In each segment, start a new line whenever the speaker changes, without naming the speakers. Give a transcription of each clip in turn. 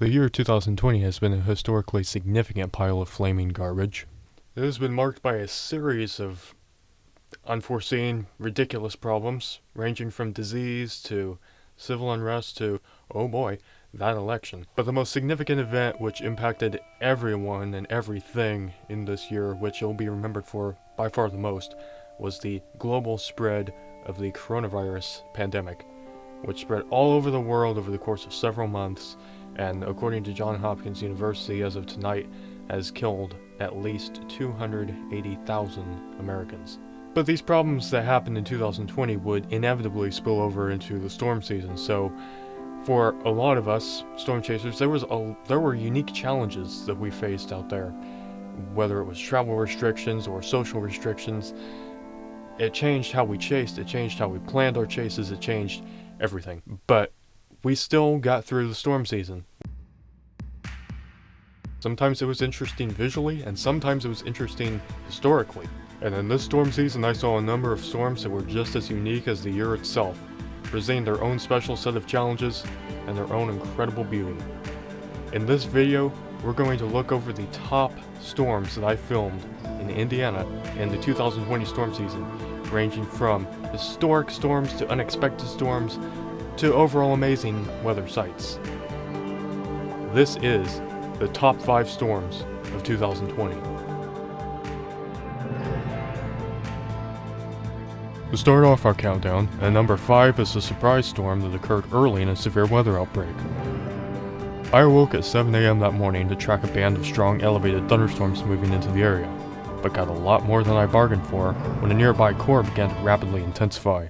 The year 2020 has been a historically significant pile of flaming garbage. It has been marked by a series of unforeseen, ridiculous problems, ranging from disease to civil unrest to, oh boy, that election. But the most significant event which impacted everyone and everything in this year, which you'll be remembered for by far the most, was the global spread of the coronavirus pandemic, which spread all over the world over the course of several months, and according to Johns Hopkins University, as of tonight, has killed at least 280,000 Americans. But these problems that happened in 2020 would inevitably spill over into the storm season, so for a lot of us storm chasers, there were unique challenges that we faced out there. Whether it was travel restrictions or social restrictions, it changed how we chased, it changed how we planned our chases, it changed everything. But we still got through the storm season. Sometimes it was interesting visually, and sometimes it was interesting historically. And in this storm season, I saw a number of storms that were just as unique as the year itself, presenting their own special set of challenges and their own incredible beauty. In this video, we're going to look over the top storms that I filmed in Indiana in the 2020 storm season, ranging from historic storms to unexpected storms to overall amazing weather sights. This is the top 5 storms of 2020. To start off our countdown, at number 5 is a surprise storm that occurred early in a severe weather outbreak. I awoke at 7 a.m. that morning to track a band of strong elevated thunderstorms moving into the area, but got a lot more than I bargained for when a nearby core began to rapidly intensify.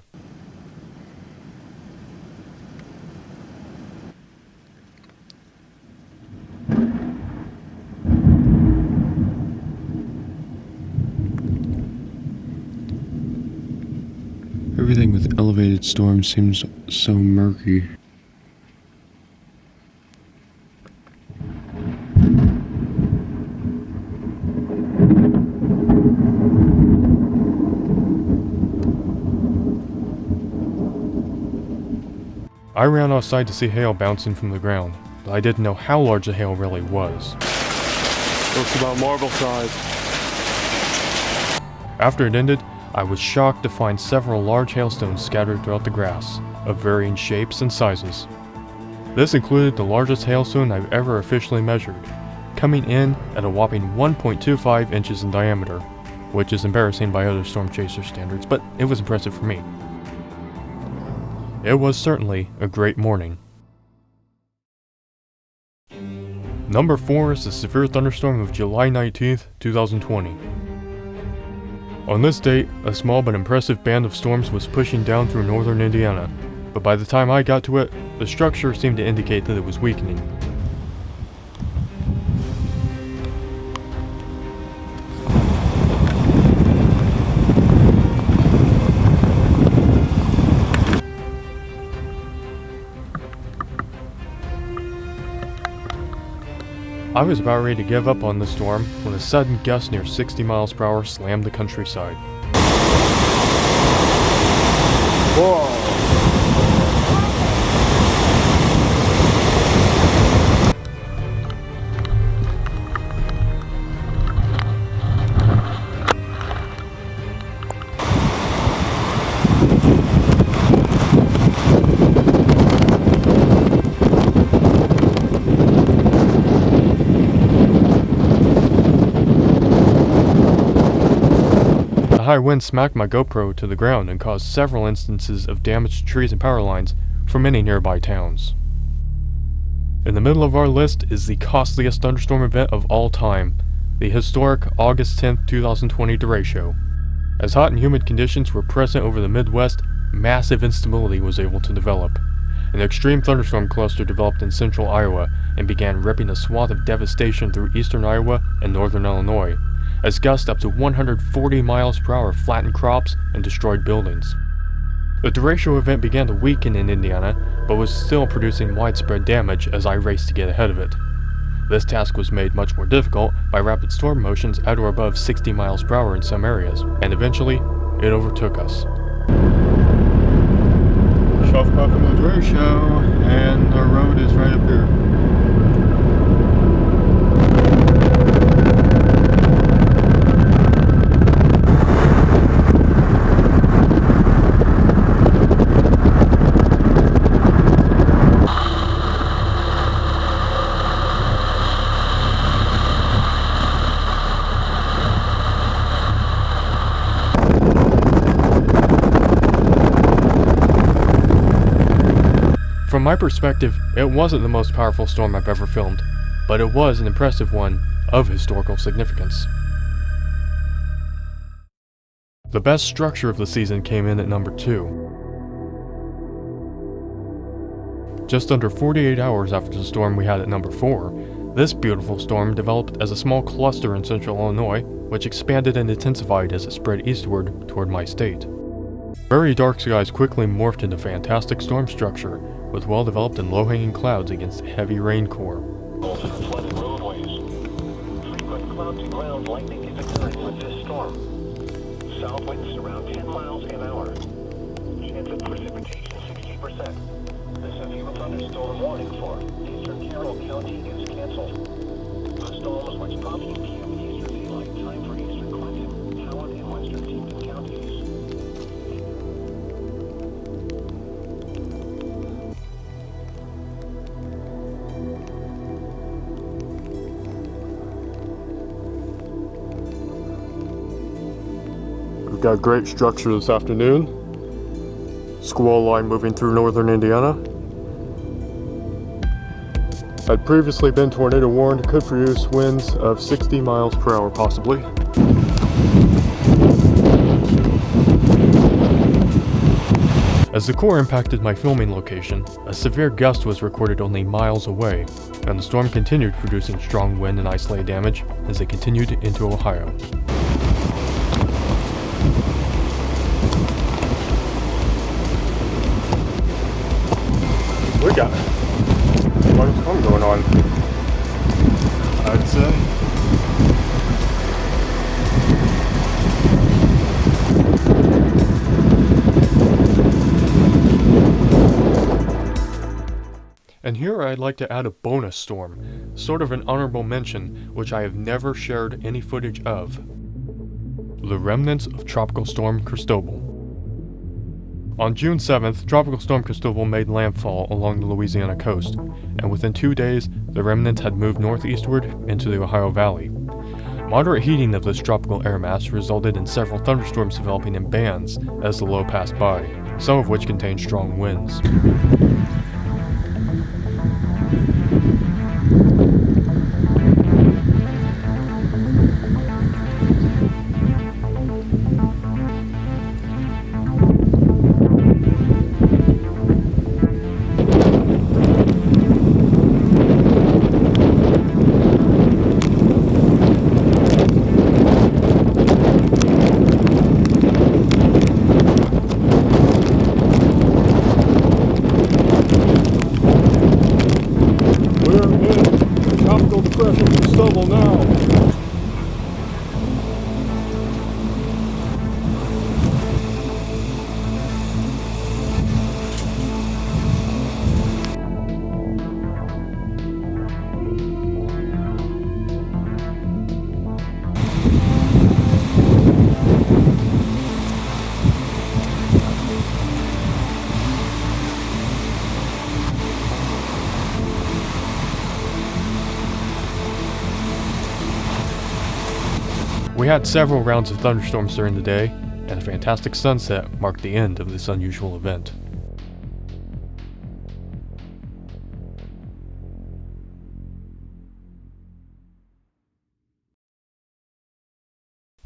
Everything with elevated storms seems so murky. I ran outside to see hail bouncing from the ground, but I didn't know how large the hail really was.
Looks about marble size.
After it ended, I was shocked to find several large hailstones scattered throughout the grass, of varying shapes and sizes. This included the largest hailstone I've ever officially measured, coming in at a whopping 1.25 inches in diameter, which is embarrassing by other storm chaser standards, but it was impressive for me. It was certainly a great morning. Number 4 is the severe thunderstorm of July 19th, 2020. On this date, a small but impressive band of storms was pushing down through northern Indiana, but by the time I got to it, the structure seemed to indicate that it was weakening. I was about ready to give up on the storm when a sudden gust near 60 miles per hour slammed the countryside.
Whoa!
A high wind smacked my GoPro to the ground and caused several instances of damage to trees and power lines for many nearby towns. In the middle of our list is the costliest thunderstorm event of all time, the historic August 10th, 2020 derecho. As hot and humid conditions were present over the Midwest, massive instability was able to develop. An extreme thunderstorm cluster developed in central Iowa and began ripping a swath of devastation through eastern Iowa and northern Illinois, as gusts up to 140 miles per hour flattened crops and destroyed buildings. The derecho event began to weaken in Indiana, but was still producing widespread damage as I raced to get ahead of it. This task was made much more difficult by rapid storm motions at or above 60 miles per hour in some areas, and eventually, it overtook us. Shelf puff from the derecho, and our road is right up here. From my perspective, it wasn't the most powerful storm I've ever filmed, but it was an impressive one of historical significance. The best structure of the season came in at number 2. Just under 48 hours after the storm we had at number 4, this beautiful storm developed as a small cluster in central Illinois, which expanded and intensified as it spread eastward toward my state. Very dark skies quickly morphed into fantastic storm structure, with well-developed and low-hanging clouds against heavy rain core.
Flooded roadways. Frequent cloud-to-ground lightning is occurring with this storm. South winds around 10 miles an hour. Chance of precipitation 60%. The severe thunderstorm warning for eastern Carroll County is canceled. The storms which drop p.m. Eastern Daylight Time for eastern Clinton, Howard, and western Chieftain counties.
We've got great structure this afternoon. Squall line moving through northern Indiana. Had previously been tornado warned, could produce winds of 60 miles per hour possibly. As the core impacted my filming location, a severe gust was recorded only miles away, and the storm continued producing strong wind and ice-laid damage as it continued into Ohio. We got quite a storm going on, I'd say. And here I'd like to add a bonus storm, sort of an honorable mention, which I have never shared any footage of. The remnants of Tropical Storm Cristobal. On June 7th, Tropical Storm Cristobal made landfall along the Louisiana coast, and within 2 days, the remnants had moved northeastward into the Ohio Valley. Moderate heating of this tropical air mass resulted in several thunderstorms developing in bands as the low passed by, some of which contained strong winds. Cristobal now. We had several rounds of thunderstorms during the day, and a fantastic sunset marked the end of this unusual event.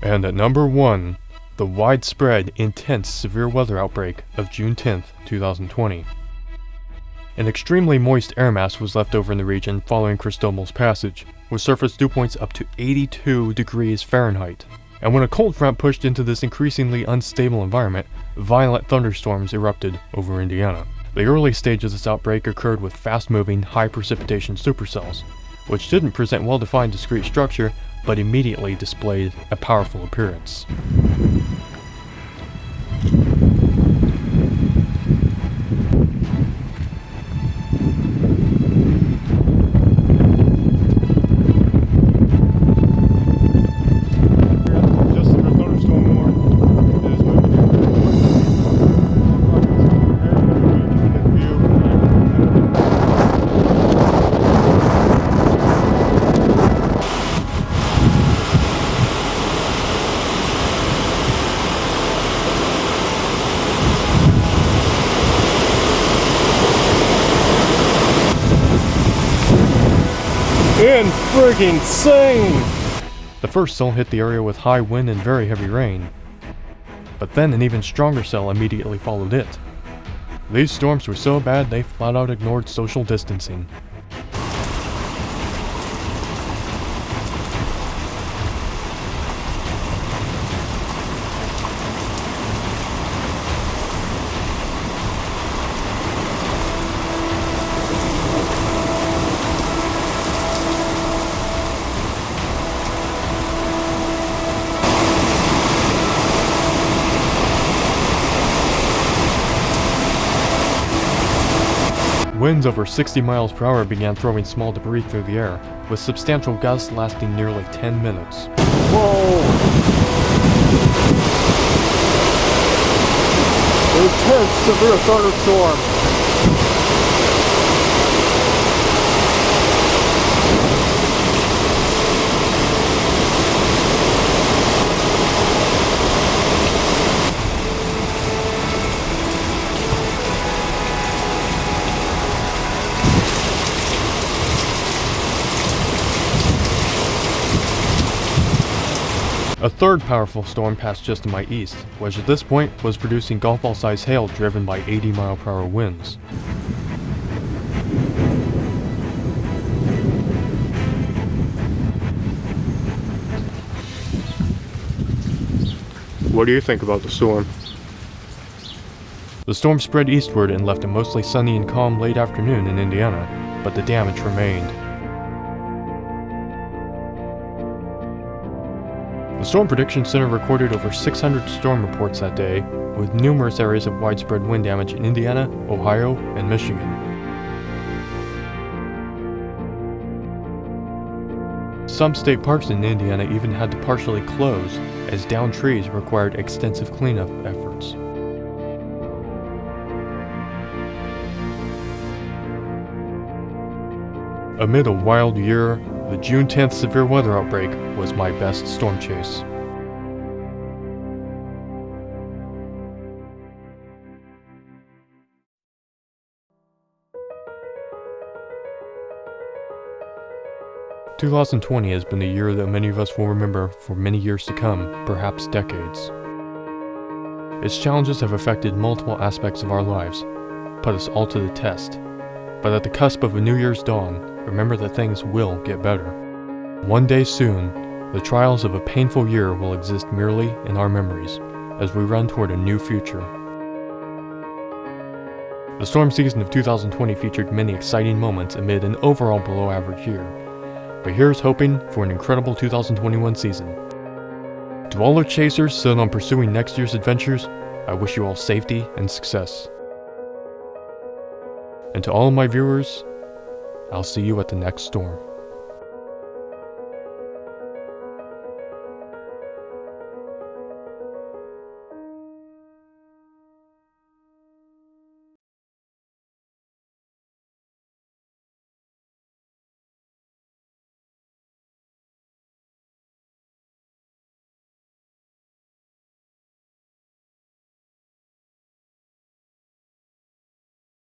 And at number 1, the widespread, intense severe weather outbreak of June 10th, 2020. An extremely moist air mass was left over in the region following Cristobal's passage, with surface dew points up to 82 degrees Fahrenheit. And when a cold front pushed into this increasingly unstable environment, violent thunderstorms erupted over Indiana. The early stage of this outbreak occurred with fast-moving, high-precipitation supercells, which didn't present well-defined discrete structure, but immediately displayed a powerful appearance.
Insane!
The first cell hit the area with high wind and very heavy rain, but then an even stronger cell immediately followed it. These storms were so bad they flat out ignored social distancing. Winds over 60 miles per hour began throwing small debris through the air, with substantial gusts lasting nearly 10 minutes.
Whoa! Intense, severe thunderstorm.
A third powerful storm passed just to my east, which at this point was producing golf ball-sized hail driven by 80-mile-per-hour winds.
What do you think about the storm?
The storm spread eastward and left a mostly sunny and calm late afternoon in Indiana, but the damage remained. The Storm Prediction Center recorded over 600 storm reports that day, with numerous areas of widespread wind damage in Indiana, Ohio, and Michigan. Some state parks in Indiana even had to partially close, as downed trees required extensive cleanup efforts. Amid a wild year, the June 10th severe weather outbreak was my best storm chase. "2020 has been a year that many of us will remember for many years to come, perhaps decades. Its challenges have affected multiple aspects of our lives, put us all to the test. But at the cusp of a New Year's dawn, remember that things will get better. One day soon, the trials of a painful year will exist merely in our memories, as we run toward a new future." The storm season of 2020 featured many exciting moments amid an overall below-average year, but here's hoping for an incredible 2021 season. To all our chasers set on pursuing next year's adventures, I wish you all safety and success. And to all of my viewers, I'll see you at the next storm.